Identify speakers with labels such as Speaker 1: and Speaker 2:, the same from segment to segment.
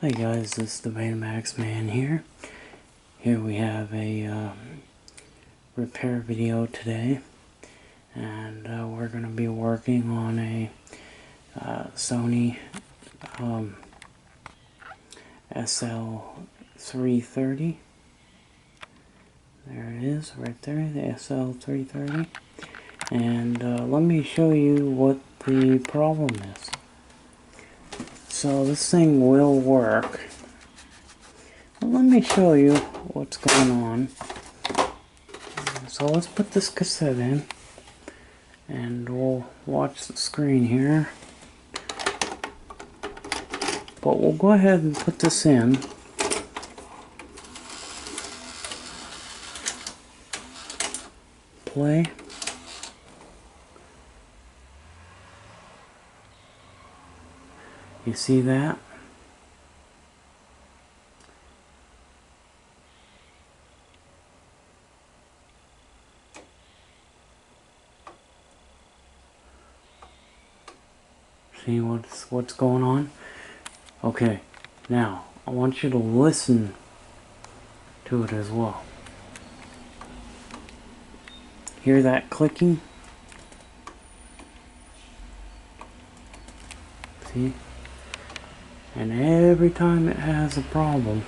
Speaker 1: Hi guys, this is the Betamax man here. Here we have a repair video today, and we're going to be working on a Sony SL330. There it is, right there, the SL330. And let me show you what the problem is. So this thing will work. Well, let me show you what's going on. So let's put this cassette in, and we'll watch the screen here. But we'll go ahead and put this in. Play. You see that? See what's going on? Okay, now I want you to listen to it as well. Hear that clicking? See? And every time it has a problem,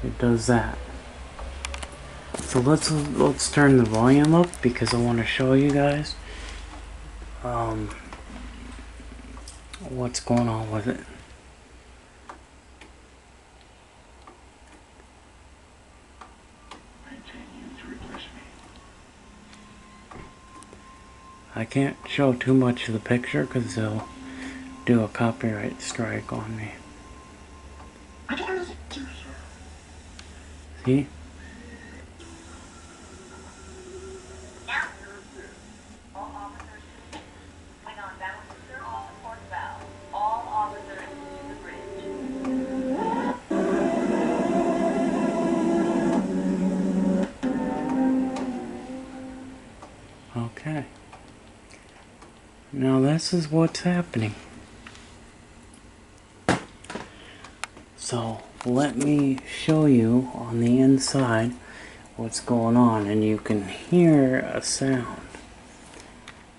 Speaker 1: it does that. So let's turn the volume up because I want to show you guys what's going on with it. I can't show too much of the picture because they'll do a copyright strike on me. See? Okay. Now this is what's happening. So let me show you on the inside what's going on, and you can hear a sound.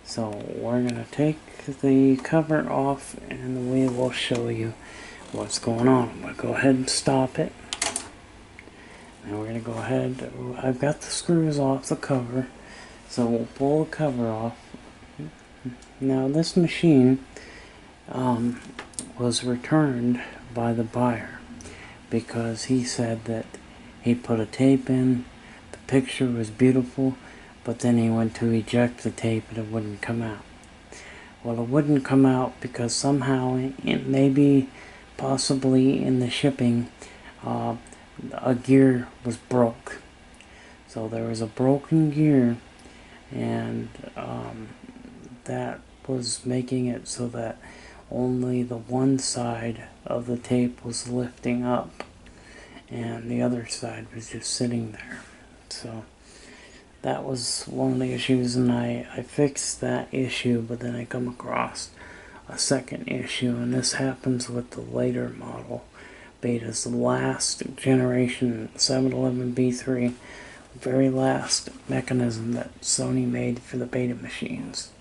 Speaker 1: So we're going to take the cover off and we will show you what's going on. I'm going to go ahead and stop it. And we're going to go ahead, I've got the screws off the cover, so we'll pull the cover off. Now this machine was returned by the buyer because he said that he put a tape in, the picture was beautiful, but then he went to eject the tape and it wouldn't come out. Well, it wouldn't come out because somehow, maybe possibly in the shipping, a gear was broke. So there was a broken gear, and that was making it so that only the one side of the tape was lifting up and the other side was just sitting there. So that was one of the issues, and I fixed that issue, but then I come across a second issue, and this happens with the later model betas, the last generation 711B3, very last mechanism that Sony made for the beta machines.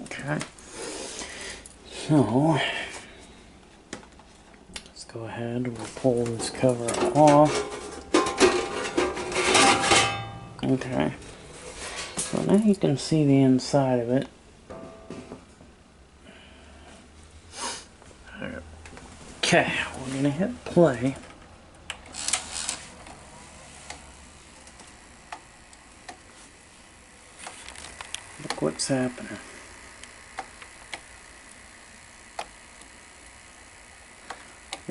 Speaker 1: Okay, so let's go ahead, we'll pull this cover off. Okay, so now you can see the inside of it. Okay, we're gonna hit play. Look what's happening.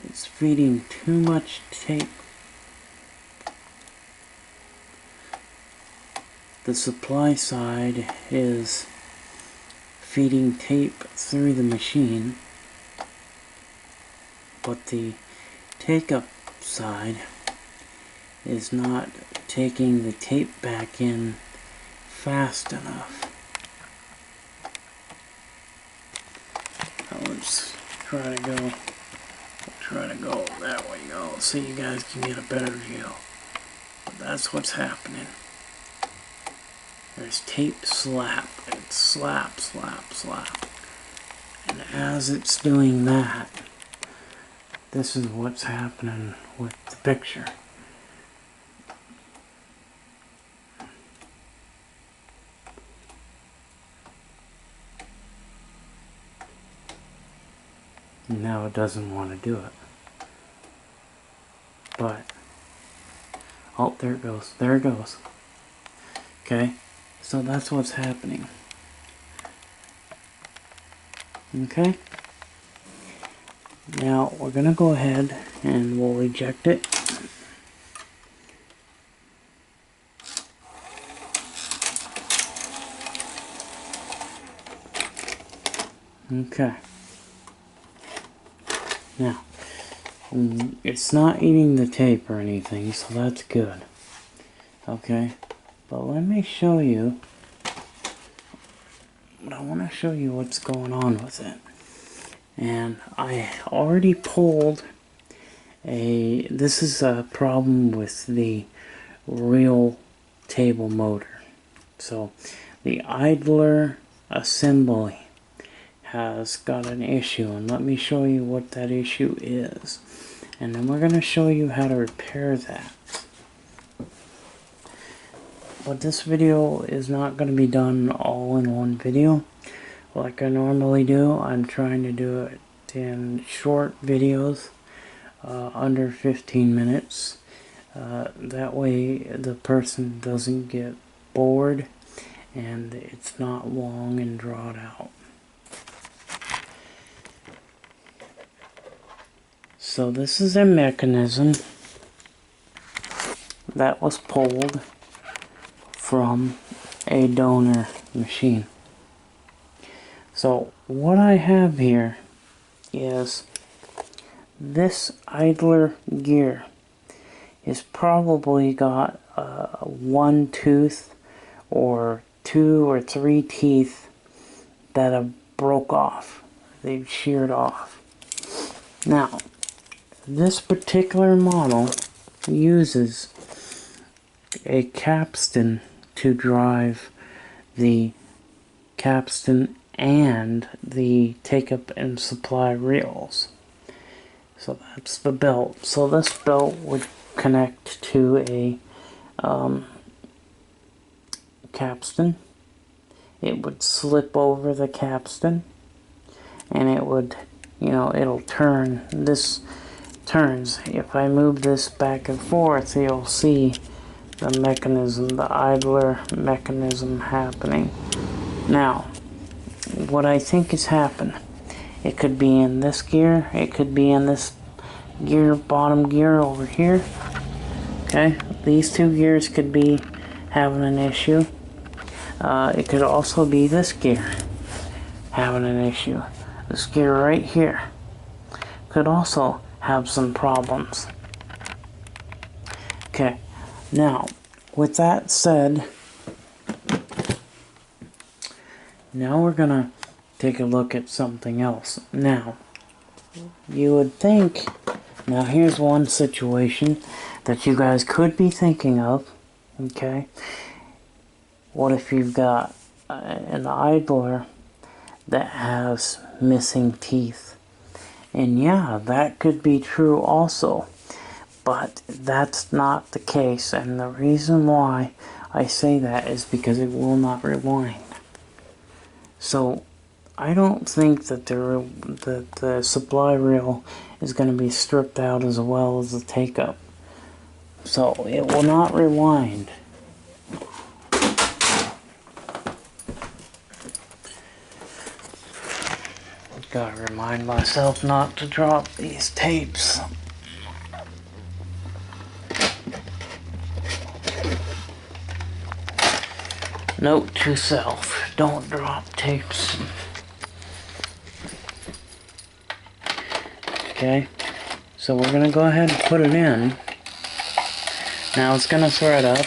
Speaker 1: It's feeding too much tape. The supply side is feeding tape through the machine, but the take-up side is not taking the tape back in fast enough. Now let's try to go that way, so you guys can get a better view. But that's what's happening. There's tape slap. It's slap, slap, slap. And as it's doing that, this is what's happening with the picture. Now it doesn't want to do it. But, oh, there it goes. There it goes. Okay, so that's what's happening. Okay, now we're going to go ahead and we'll eject it. Okay. Now, it's not eating the tape or anything, so that's good. Okay, but let me show you. I want to show you what's going on with it. And I already pulled this is a problem with the real table motor. So, the idler assembly has got an issue, and let me show you what that issue is, and then we're going to show you how to repair that. But this video is not going to be done all in one video like I normally do. I'm trying to do it in short videos, under 15 minutes. That way the person doesn't get bored and it's not long and drawn out. So this is a mechanism that was pulled from a donor machine. So what I have here is this idler gear is probably got one tooth or 2 or 3 teeth that have broke off. They've sheared off. Now, this particular model uses a capstan to drive the capstan and the take-up and supply reels. So that's the belt. So this belt would connect to a capstan. It would slip over the capstan, and it would, it'll turn. This turns. If I move this back and forth, you'll see the mechanism, the idler mechanism happening. Now, what I think has happened, it could be in this gear, it could be in this gear, bottom gear over here. Okay, these two gears could be having an issue. It could also be this gear having an issue. This gear right here could also have some problems. Okay, now with that said, now we're gonna take a look at something else. Now, you would think, now here's one situation that you guys could be thinking of, okay? What if you've got an idler that has missing teeth? And yeah, that could be true also, but that's not the case, and the reason why I say that is because it will not rewind. So I don't think that the supply reel is going to be stripped out as well as the take-up. So it will not rewind. Gotta remind myself not to drop these tapes. Note to self, don't drop tapes. Okay, so we're gonna go ahead and put it in. Now it's gonna thread up.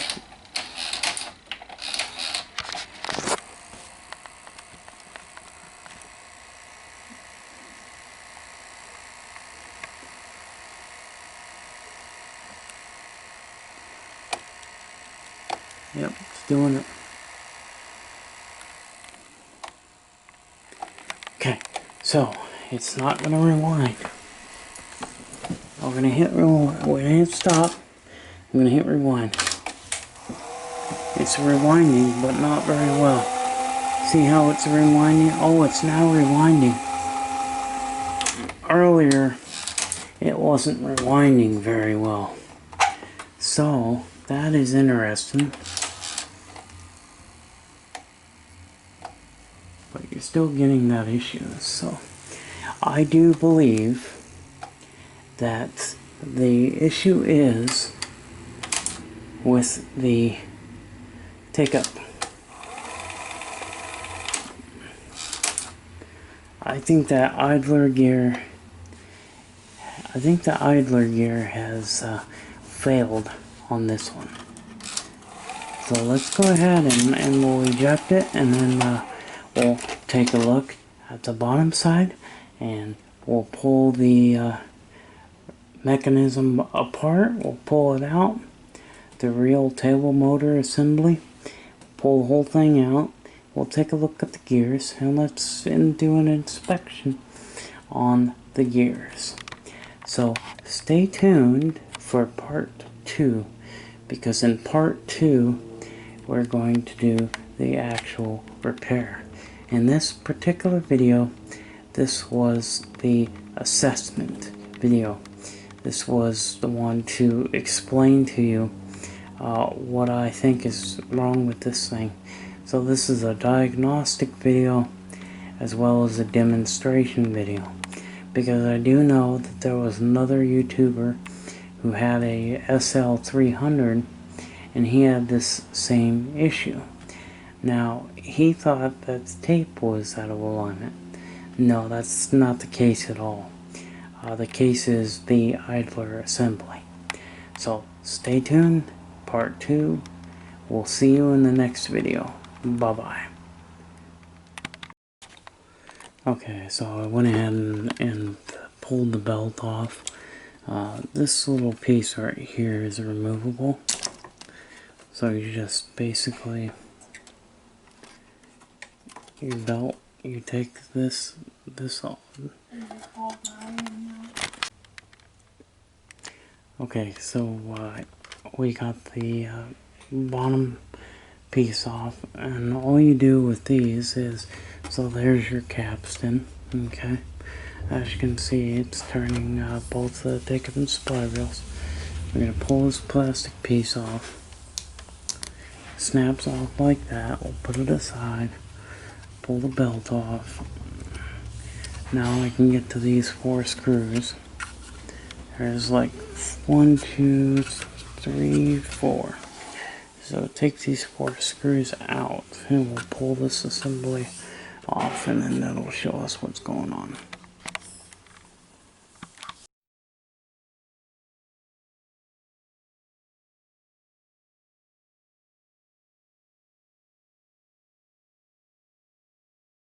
Speaker 1: Yep, it's doing it. Okay, so it's not gonna rewind. We're gonna hit stop. I'm gonna hit rewind. It's rewinding, but not very well. See how it's rewinding? Oh, it's now rewinding. Earlier, it wasn't rewinding very well. So, that is interesting. But you're still getting that issue. So, I do believe that the issue is with the take-up. I think the idler gear has failed on this one. So let's go ahead and we'll eject it, and then we'll take a look at the bottom side, and we'll pull the mechanism apart. We'll pull it out, the real table motor assembly, pull the whole thing out. We'll take a look at the gears, and let's do an inspection on the gears. So stay tuned for part 2, because in part 2 we're going to do the actual repair. In this particular video, this was the assessment video. This was the one to explain to you what I think is wrong with this thing. So this is a diagnostic video as well as a demonstration video, because I do know that there was another YouTuber who had a SL300 and he had this same issue. Now, he thought that the tape was out of alignment. No, that's not the case at all. The case is the idler assembly. So stay tuned, part 2. We'll see you in the next video. Bye-bye. Okay, so I went ahead and pulled the belt off. This little piece right here is removable. So you just basically, your belt, you take this off. Okay, so we got the bottom piece off, and all you do with these is, so there's your capstan. Okay, as you can see, it's turning both the take-up and supply rails. We're going to pull this plastic piece off. Snaps off like that. We'll put it aside, pull the belt off. Now I can get to these 4 screws. There's like 1, 2, 3, 4. So take these 4 screws out, and we'll pull this assembly off, and then that'll show us what's going on.